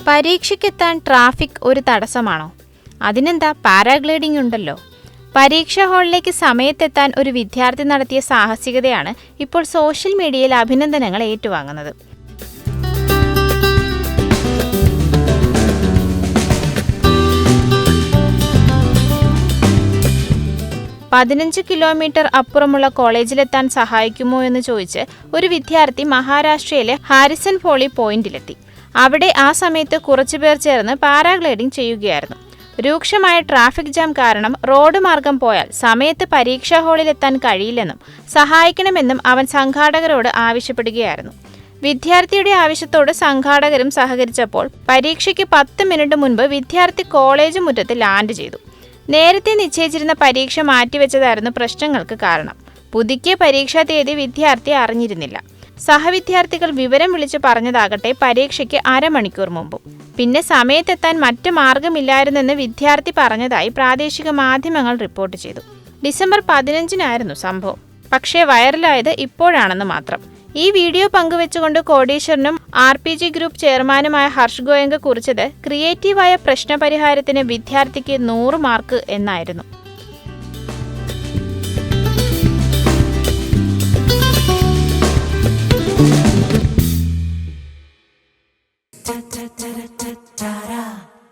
പരീക്ഷയ്ക്കെത്താൻ traffic ഒരു തടസ്സമാണോ? അതിനെന്താ, paragliding ഉണ്ടല്ലോ. പരീക്ഷാ ഹാളിലേക്ക് സമയത്തെത്താൻ ഒരു വിദ്യാർത്ഥി നടത്തിയ സാഹസികതയാണ് ഇപ്പോൾ സോഷ്യൽ മീഡിയയിൽ അഭിനന്ദനങ്ങൾ ഏറ്റുവാങ്ങുന്നത്. "15 കിലോമീറ്റർ അപ്പുറമുള്ള കോളേജിലെത്താൻ സഹായിക്കുമോ എന്ന് ചോദിച്ച് ഒരു വിദ്യാർത്ഥി മഹാരാഷ്ട്രയിലെ ഹാരിസൺ ഫോളി പോയിന്റിലെത്തി. അവിടെ ആ സമയത്ത് കുറച്ചുപേർ ചേർന്ന് പാരാഗ്ലൈഡിംഗ് ചെയ്യുകയായിരുന്നു. രൂക്ഷമായ ട്രാഫിക് ജാം കാരണം റോഡ് മാർഗം പോയാൽ സമയത്ത് പരീക്ഷാ ഹാളിലെത്താൻ കഴിയില്ലെന്നും സഹായിക്കണമെന്നും അവൻ സംഘാടകരോട് ആവശ്യപ്പെടുകയായിരുന്നു. വിദ്യാർത്ഥിയുടെ ആവശ്യത്തോട് സംഘാടകരും സഹകരിച്ചപ്പോൾ പരീക്ഷയ്ക്ക് 10 മിനിറ്റ് മുൻപ് വിദ്യാർത്ഥി കോളേജ് മുറ്റത്ത് ലാൻഡ് ചെയ്തു. നേരത്തെ നിശ്ചയിച്ചിരുന്ന പരീക്ഷ മാറ്റിവെച്ചതായിരുന്നു പ്രശ്നങ്ങൾക്ക് കാരണം. പുതുക്കിയ പരീക്ഷാ തീയതി വിദ്യാർത്ഥി അറിഞ്ഞിരുന്നില്ല. സഹവിദ്യാർത്ഥികൾ വിവരം വിളിച്ചു പറഞ്ഞതാകട്ടെ പരീക്ഷയ്ക്ക് അരമണിക്കൂർ മുമ്പും. പിന്നെ സമയത്തെത്താൻ മറ്റു മാർഗമില്ലായിരുന്നെന്ന് വിദ്യാർത്ഥി പറഞ്ഞതായി പ്രാദേശിക മാധ്യമങ്ങൾ റിപ്പോർട്ട് ചെയ്തു. ഡിസംബർ 15-നായിരുന്നു സംഭവം. പക്ഷേ വൈറലായത് ഇപ്പോഴാണെന്ന് മാത്രം. ഈ വീഡിയോ പങ്കുവെച്ചുകൊണ്ട് കോടീശ്വരനും RPG ഗ്രൂപ്പ് ചെയർമാനുമായ ഹർഷ് ഗോയങ്ക കുറിച്ചത് ക്രിയേറ്റീവായ പ്രശ്നപരിഹാരത്തിന് വിദ്യാർത്ഥിക്ക് 100 മാർക്ക് എന്നായിരുന്നു.